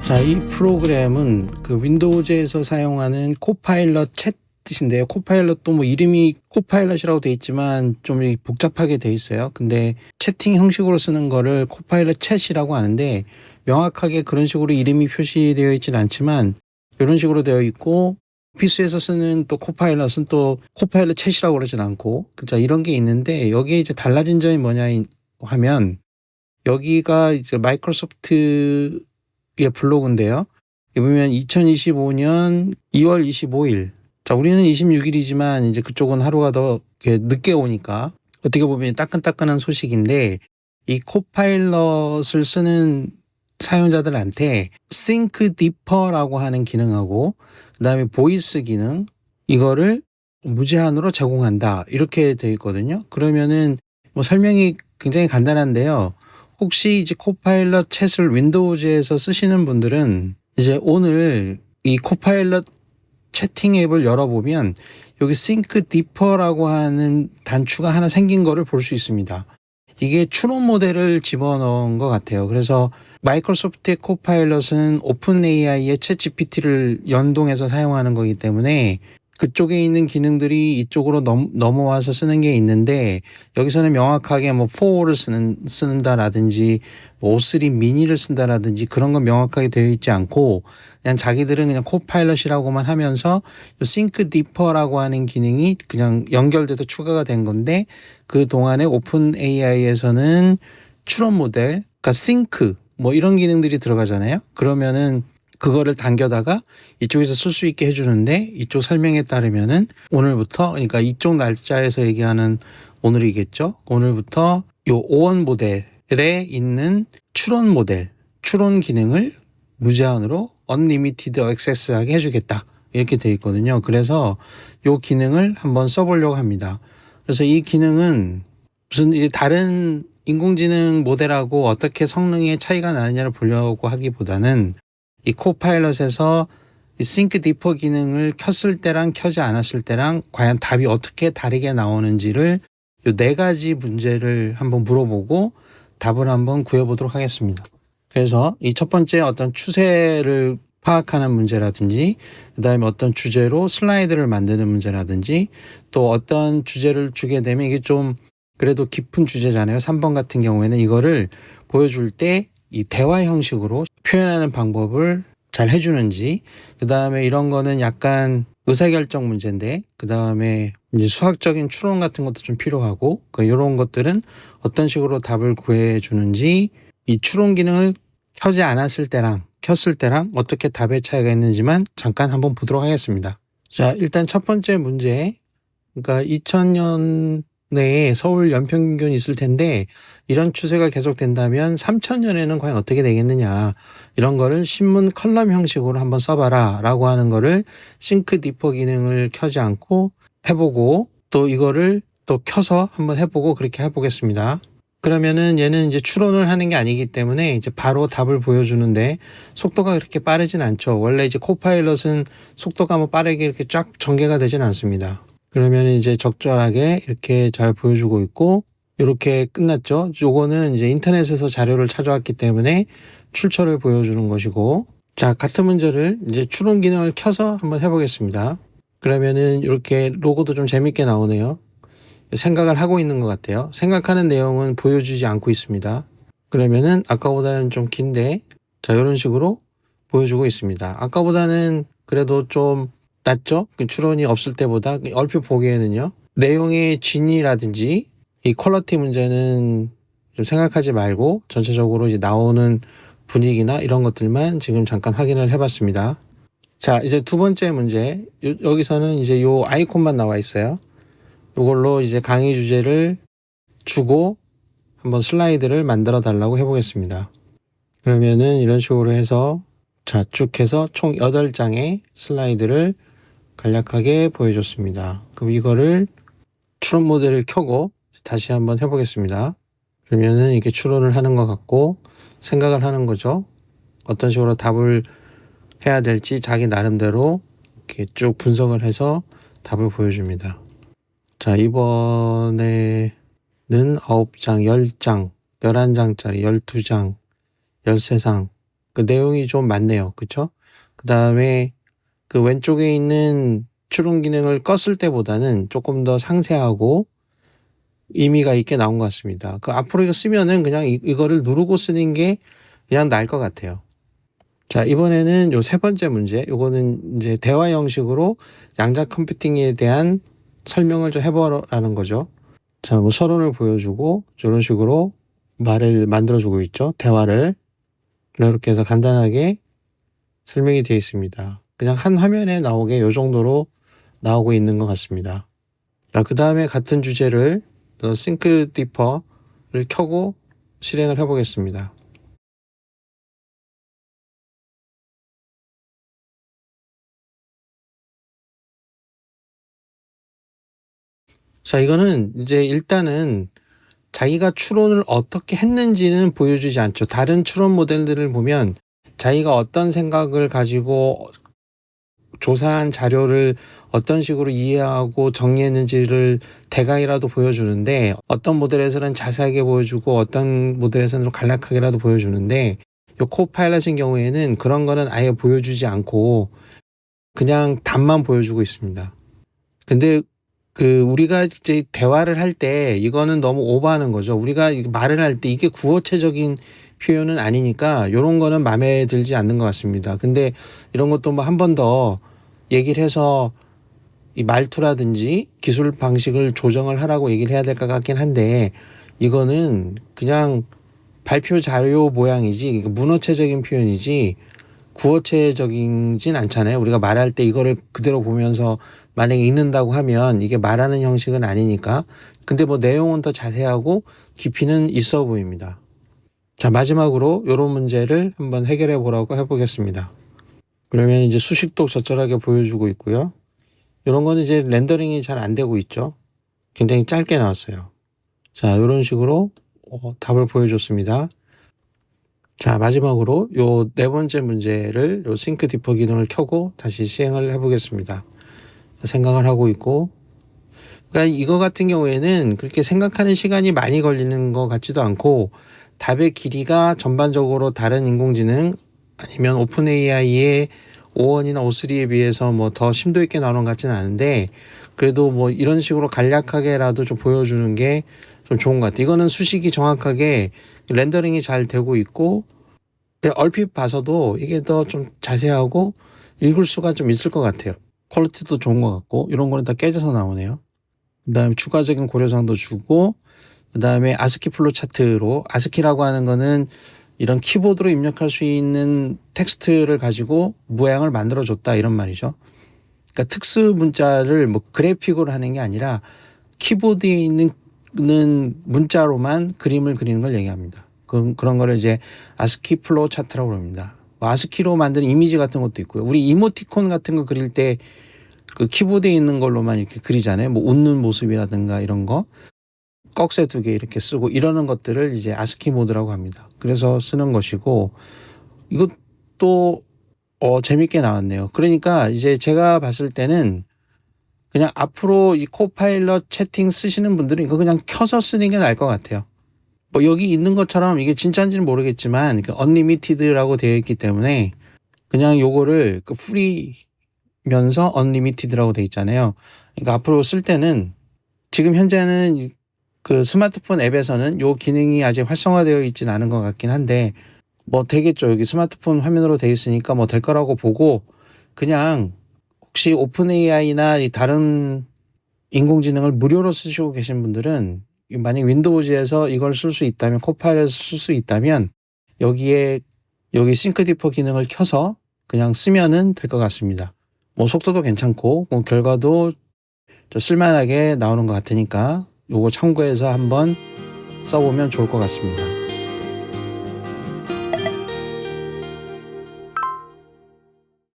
자, 이 프로그램은 그 윈도우즈에서 사용하는 코파일럿 챗인데요. 코파일럿도 뭐 이름이 코파일럿이라고 돼 있지만 좀 복잡하게 돼 있어요. 근데 채팅 형식으로 쓰는 거를 코파일럿 챗이라고 하는데 명확하게 그런 식으로 이름이 표시되어 있진 않지만 이런 식으로 되어 있고, 오피스에서 쓰는 또 코파일럿은 또 코파일럿 챗이라고 그러진 않고, 자, 이런 게 있는데 여기에 이제 달라진 점이 뭐냐 하면, 여기가 이제 마이크로소프트의 블로그인데요. 보면 2025년 2월 25일. 자, 우리는 26일이지만 이제 그쪽은 하루가 더 늦게 오니까 어떻게 보면 따끈따끈한 소식인데, 이 코파일럿을 쓰는 사용자들한테 Think Deeper라고 하는 기능하고 그다음에 보이스 기능, 이거를 무제한으로 제공한다, 이렇게 되어 있거든요. 그러면은 뭐 설명이 굉장히 간단한데요. 혹시 이제 코파일럿 챗을 윈도우즈에서 쓰시는 분들은 이제 오늘 이 코파일럿 채팅 앱을 열어보면 여기 Think Deeper라고 하는 단추가 하나 생긴 거를 볼 수 있습니다. 이게 추론 모델을 집어넣은 것 같아요. 그래서 마이크로소프트의 코파일럿은 오픈 AI의 챗 GPT를 연동해서 사용하는 거기 때문에 그쪽에 있는 기능들이 이쪽으로 넘어와서 쓰는 게 있는데, 여기서는 명확하게 뭐 4를 쓰는다라든지 뭐 O3 미니를 쓴다라든지 그런 건 명확하게 되어 있지 않고, 그냥 자기들은 그냥 코파일럿이라고만 하면서 Think Deeper라고 하는 기능이 그냥 연결돼서 추가가 된 건데, 그 동안에 오픈 AI에서는 추론 모델, 그러니까 Think 뭐 이런 기능들이 들어가잖아요. 그러면은 그거를 당겨다가 이쪽에서 쓸 수 있게 해주는데, 이쪽 설명에 따르면은 오늘부터, 그러니까 이쪽 날짜에서 얘기하는 오늘이겠죠. 오늘부터 요 오원 모델에 있는 추론 모델, 추론 기능을 무제한으로 언리미티드 액세스하게 해주겠다, 이렇게 돼 있거든요. 그래서 요 기능을 한번 써보려고 합니다. 그래서 이 기능은 무슨 이제 다른 인공지능 모델하고 어떻게 성능의 차이가 나느냐를 보려고 하기보다는 이 코파일럿에서 이 Think Deeper 기능을 켰을 때랑 켜지 않았을 때랑 과연 답이 어떻게 다르게 나오는지를 이 4가지 문제를 한번 물어보고 답을 한번 구해보도록 하겠습니다. 그래서 이 첫 번째 어떤 추세를 파악하는 문제라든지, 그 다음에 어떤 주제로 슬라이드를 만드는 문제라든지, 또 어떤 주제를 주게 되면 이게 좀 그래도 깊은 주제잖아요. 3번 같은 경우에는 이거를 보여줄 때 이 대화 형식으로 표현하는 방법을 잘 해주는지, 그 다음에 이런 거는 약간 의사결정 문제인데, 그 다음에 이제 수학적인 추론 같은 것도 좀 필요하고, 이런 것들은 어떤 식으로 답을 구해주는지, 이 추론 기능을 켜지 않았을 때랑 켰을 때랑 어떻게 답의 차이가 있는지만 잠깐 한번 보도록 하겠습니다. 자, 일단 첫 번째 문제, 그러니까 2000년 내에 서울 연평균 있을 텐데, 이런 추세가 계속된다면 3000년에는 과연 어떻게 되겠느냐, 이런 거를 신문 컬럼 형식으로 한번 써봐라 라고 하는 거를 싱크 디퍼 기능을 켜지 않고 해보고, 또 이거를 또 켜서 한번 해보고, 그렇게 해보겠습니다. 그러면은 얘는 이제 추론을 하는 게 아니기 때문에 이제 바로 답을 보여주는데 속도가 그렇게 빠르진 않죠. 원래 이제 코파일럿은 속도가 뭐 빠르게 이렇게 쫙 전개가 되진 않습니다. 그러면 이제 적절하게 이렇게 잘 보여주고 있고, 이렇게 끝났죠. 요거는 이제 인터넷에서 자료를 찾아왔기 때문에 출처를 보여주는 것이고, 자, 같은 문제를 이제 추론 기능을 켜서 한번 해보겠습니다. 그러면은 이렇게 로고도 좀 재밌게 나오네요. 생각을 하고 있는 것 같아요. 생각하는 내용은 보여주지 않고 있습니다. 그러면은 아까보다는 좀 긴데, 자, 이런 식으로 보여주고 있습니다. 아까보다는 그래도 좀 낫죠? 추론이 없을 때보다. 얼핏 보기에는요. 내용의 진이라든지 이 퀄리티 문제는 좀 생각하지 말고 전체적으로 이제 나오는 분위기나 이런 것들만 지금 잠깐 확인을 해봤습니다. 자, 이제 두 번째 문제. 여기서는 이제 요 아이콘만 나와 있어요. 이걸로 이제 강의 주제를 주고 한번 슬라이드를 만들어 달라고 해보겠습니다. 그러면은 이런 식으로 해서, 자, 쭉 해서 총 8장의 슬라이드를 간략하게 보여줬습니다. 그럼 이거를 추론 모델을 켜고 다시 한번 해보겠습니다. 그러면은 이게 추론을 하는 것 같고 생각을 하는 거죠. 어떤 식으로 답을 해야 될지 자기 나름대로 이렇게 쭉 분석을 해서 답을 보여줍니다. 자, 이번에는 9장, 10장, 11장짜리, 12장, 13장, 그 내용이 좀 많네요. 그쵸? 그다음에 그 왼쪽에 있는 추론 기능을 껐을 때보다는 조금 더 상세하고 의미가 있게 나온 것 같습니다. 그 앞으로 이거 쓰면은 그냥 이거를 누르고 쓰는 게 그냥 나을 것 같아요. 자, 이번에는 요 세 번째 문제. 요거는 이제 대화 형식으로 양자 컴퓨팅에 대한 설명을 좀 해보라는 거죠. 자, 뭐 서론을 보여주고 이런 식으로 말을 만들어주고 있죠. 대화를. 이렇게 해서 간단하게 설명이 되어 있습니다. 그냥 한 화면에 나오게 요 정도로 나오고 있는 것 같습니다. 자, 그 다음에 같은 주제를 싱크 디퍼를 켜고 실행을 해보겠습니다. 자, 이거는 이제 일단은 자기가 추론을 어떻게 했는지는 보여주지 않죠. 다른 추론 모델들을 보면 자기가 어떤 생각을 가지고 조사한 자료를 어떤 식으로 이해하고 정리했는지를 대강이라도 보여주는데, 어떤 모델에서는 자세하게 보여주고 어떤 모델에서는 간략하게라도 보여주는데, 이 코파일럿인 경우에는 그런 거는 아예 보여주지 않고 그냥 답만 보여주고 있습니다. 근데 우리가 이제 대화를 할 때 이거는 너무 오버하는 거죠. 우리가 말을 할 때 이게 구어체적인 표현은 아니니까 이런 거는 마음에 들지 않는 것 같습니다. 근데 이런 것도 뭐 한 번 더 얘기를 해서 이 말투라든지 기술 방식을 조정을 하라고 얘기를 해야 될 것 같긴 한데, 이거는 그냥 발표 자료 모양이지 문어체적인 표현이지 구어체적이진 않잖아요. 우리가 말할 때 이거를 그대로 보면서 만약에 읽는다고 하면 이게 말하는 형식은 아니니까. 근데 뭐 내용은 더 자세하고 깊이는 있어 보입니다. 자, 마지막으로 이런 문제를 한번 해결해 보라고 해보겠습니다. 그러면 이제 수식도 적절하게 보여주고 있고요. 이런 거는 이제 렌더링이 잘 안 되고 있죠. 굉장히 짧게 나왔어요. 자, 이런 식으로 답을 보여줬습니다. 자, 마지막으로 요 네 번째 문제를 요 싱크 디퍼 기능을 켜고 다시 시행을 해보겠습니다. 생각을 하고 있고, 그러니까 이거 같은 경우에는 그렇게 생각하는 시간이 많이 걸리는 것 같지도 않고, 답의 길이가 전반적으로 다른 인공지능 아니면 오픈 AI의 O1이나 O3에 비해서 뭐 더 심도 있게 나오는 것 같지는 않은데, 그래도 뭐 이런 식으로 간략하게라도 좀 보여주는 게 좀 좋은 것 같아요. 이거는 수식이 정확하게 렌더링이 잘 되고 있고, 얼핏 봐서도 이게 더 좀 자세하고 읽을 수가 좀 있을 것 같아요. 퀄리티도 좋은 것 같고, 이런 거는 다 깨져서 나오네요. 그 다음에 추가적인 고려사항도 주고, 그 다음에 아스키 플로 차트로, 아스키라고 하는 거는 이런 키보드로 입력할 수 있는 텍스트를 가지고 모양을 만들어줬다 이런 말이죠. 그러니까 특수 문자를 뭐 그래픽으로 하는 게 아니라 키보드에 있는 문자로만 그림을 그리는 걸 얘기합니다. 그런 거를 이제 아스키 플로우 차트라고 합니다. 뭐 아스키로 만든 이미지 같은 것도 있고요. 우리 이모티콘 같은 거 그릴 때 그 키보드에 있는 걸로만 이렇게 그리잖아요. 뭐 웃는 모습이라든가 이런 거. 꺽쇠 2개 이렇게 쓰고 이러는 것들을 이제 아스키 모드라고 합니다. 그래서 쓰는 것이고, 이것도 재밌게 나왔네요. 그러니까 이제 제가 봤을 때는 그냥 앞으로 이 코파일럿 채팅 쓰시는 분들은 이거 그냥 켜서 쓰는 게 나을 것 같아요. 뭐 여기 있는 것처럼 이게 진짜인지는 모르겠지만 언리미티드라고 되어 있기 때문에 그냥 요거를 프리면서 언리미티드라고 되어 있잖아요. 그러니까 앞으로 쓸 때는, 지금 현재는 그 스마트폰 앱에서는 요 기능이 아직 활성화되어 있지는 않은 것 같긴 한데 뭐 되겠죠. 여기 스마트폰 화면으로 되어 있으니까 뭐 될 거라고 보고, 그냥 혹시 오픈 AI나 다른 인공지능을 무료로 쓰시고 계신 분들은 만약 윈도우즈에서 이걸 쓸 수 있다면, 코파일럿을 쓸 수 있다면 여기 싱크 디퍼 기능을 켜서 그냥 쓰면은 될 것 같습니다. 뭐 속도도 괜찮고 뭐 결과도 좀 쓸만하게 나오는 것 같으니까 요거 참고해서 한번 써보면 좋을 것 같습니다.